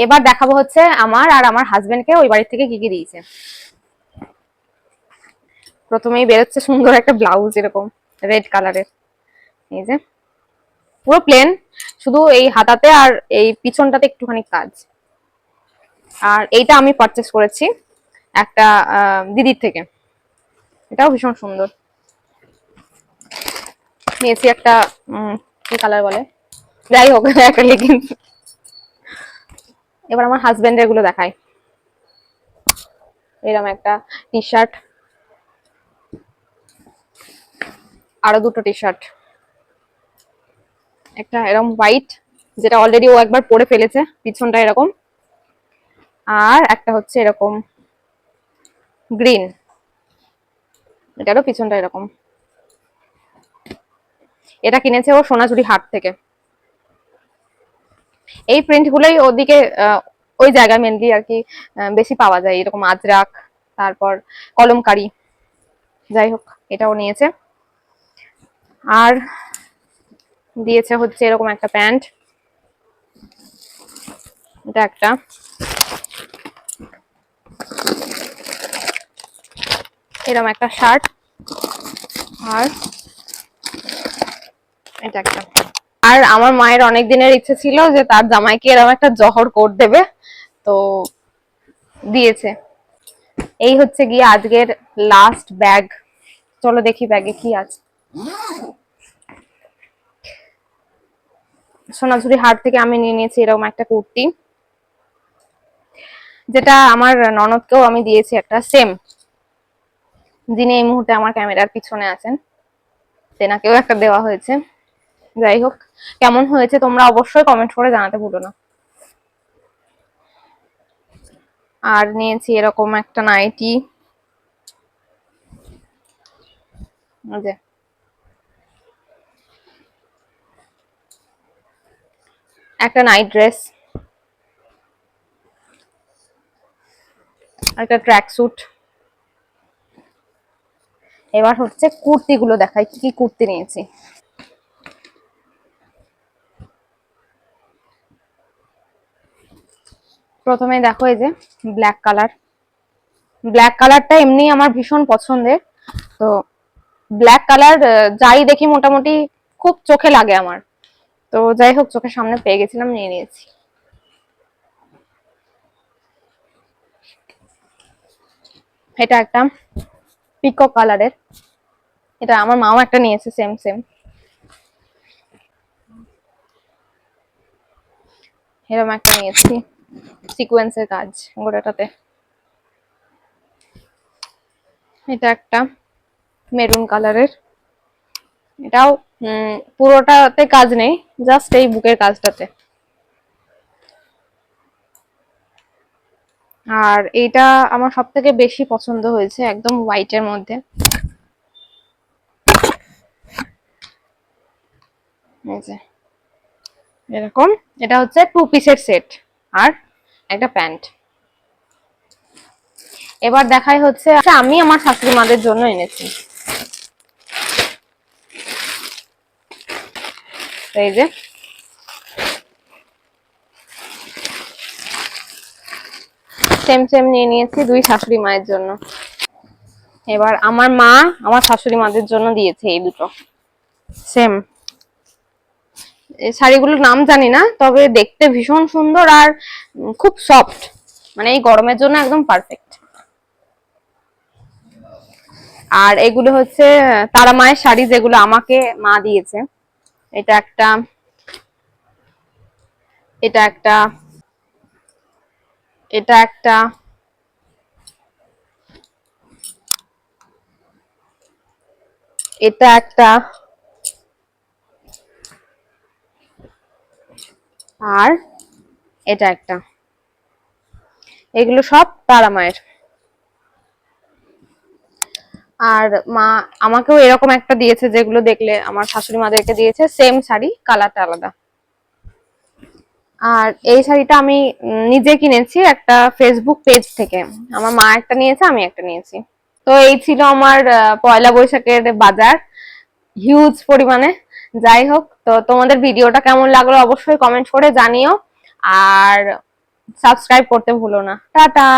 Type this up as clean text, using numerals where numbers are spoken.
এবার দেখাবো হচ্ছে আমার আর আমার হাজবেন্ডকে ওই বাড়ি থেকে কি কি দিয়েছে। প্রথমেই বেরোচ্ছে সুন্দর একটা ব্লাউজ, এরকম রেড কালারের, এই যে পুরো প্লেন, শুধু এই হাতাতে আর এই পিছনটাতে একটুখানি কাজ। আর এইটা আমি পারচেস করেছি একটা দিদির থেকে, এটাও ভীষণ সুন্দর। নিয়েছি একটা কি কালার বলে, যাই হোক একটা লেগিংস। এবার আমার হাজবেন্ডের গুলো দেখাই। এরকম একটা টি শার্ট, আরো দুটো টি শার্ট, একটা এরকম হোয়াইট যেটা অলরেডি ও একবার পরে ফেলেছে, পিছনটা এরকম, আর একটা হচ্ছে এরকম গ্রিন, এটারও পিছনটা এরকম। এটা কিনেছে ও সোনাঝুরি হাট থেকে। এই প্রিন্ট গুলোই ওদিকে ওই জায়গায় মেনলি আর কি বেশি পাওয়া যায়, এরকম আজরাক, তারপর কলমকারি, যাই হোক এটাও নিয়েছে। আর দিয়েছে হচ্ছে এরকম একটা প্যান্ট, এটা একটা, এরকম একটা শার্ট, আর এটা একটা। আর আমার মায়ের অনেক দিনের ইচ্ছে ছিল যে তার জামাইকে এরকম একটা জহর কোট দেবে, তো দিয়েছে। এই হচ্ছে গিয়ে আজকের লাস্ট ব্যাগ। চলো দেখি ব্যাগে কি আছে। সোনাঝুরি হাট থেকে আমি নিয়ে নিয়েছি এরকম একটা কুর্তি, যেটা আমার ননদকেও আমি দিয়েছি একটা সেম, যিনি এই মুহূর্তে আমার ক্যামেরার পিছনে আছেন, তেনাকেও একটা দেওয়া হয়েছে। যাই হোক, কেমন হয়েছে তোমরা অবশ্যই কমেন্ট করে জানাতে ভুলো না। আর নিয়েছি এরকম একটা নাইটি, যে একটা নাইট ড্রেস, একটা ট্র্যাক স্যুট। এবার হচ্ছে কুর্তি গুলো দেখাই, কি কি কুর্তি নিয়েছি। প্রথমে দেখো এই যে ব্ল্যাক কালার, ব্ল্যাক কালারটা এমনি আমার ভীষণ পছন্দের, তো ব্ল্যাক কালার যাই দেখি মোটামুটি খুব চোখে লাগে আমার, তো যাই হোক চোখের সামনে পেয়ে গেছিলাম, নিয়ে নিয়েছি। এটা একটা পিকক কালারের, এটা আমার মাও একটা নিয়েছে সেম সেম, এরকম একটা নিয়েছি সিকোয়েন্সের কাজ গোটাটাতে। এটা একটা মেরুন কালারের, এটাও পুরোটাতে কাজ নেই, জাস্ট এই বুকের কাজটাতে। আর এইটা আমার সব থেকে বেশি পছন্দ হয়েছে, একদম হোয়াইটের মধ্যে, এই যে এরকম। এটা হচ্ছে 2 পিসের সেট আর একটা প্যান্ট। এবার দেখাই হচ্ছে আমি আমার শাশুড়ি মাদের জন্য এনেছি, এই যে সেম সেম নিয়ে নিয়েছি দুই শাশুড়ি মায়ের জন্য। এবার আমার মা আমার শাশুড়ি মাদের জন্য দিয়েছে এই দুটো সেম। এই শাড়িগুলোর নাম জানি না, তবে দেখতে ভীষণ সুন্দর আর খুব সফট, মানে এই গরমের জন্য একদম পারফেক্ট। আর এগুলো হচ্ছে তারা মায়ের শাড়ি, যেগুলো আমাকে মা দিয়েছে। এটা একটা, এটা একটা, এটা একটা, এটা একটা, আর এটা একটা। এগুলো সব তারা মায়ের। আর মা আমাকেও এরকম একটা দিয়েছে, যেগুলো দেখলে আমার শাশুড়ি মাদেরকে দিয়েছে, সেম শাড়ি, কালারটা আলাদা। আর এই শাড়িটা আমি নিজে কিনেছি একটা ফেসবুক পেজ থেকে, আমার মা একটা নিয়েছে, আমি একটা নিয়েছি। তো এই ছিল আমার পয়লা বৈশাখের বাজার, হিউজ পরিমাণে। যাই হোক, তো তোমাদের ভিডিওটা কেমন লাগলো অবশ্যই কমেন্ট করে জানিও। আর সাবস্ক্রাইব করতে ভুলো না। টাটা।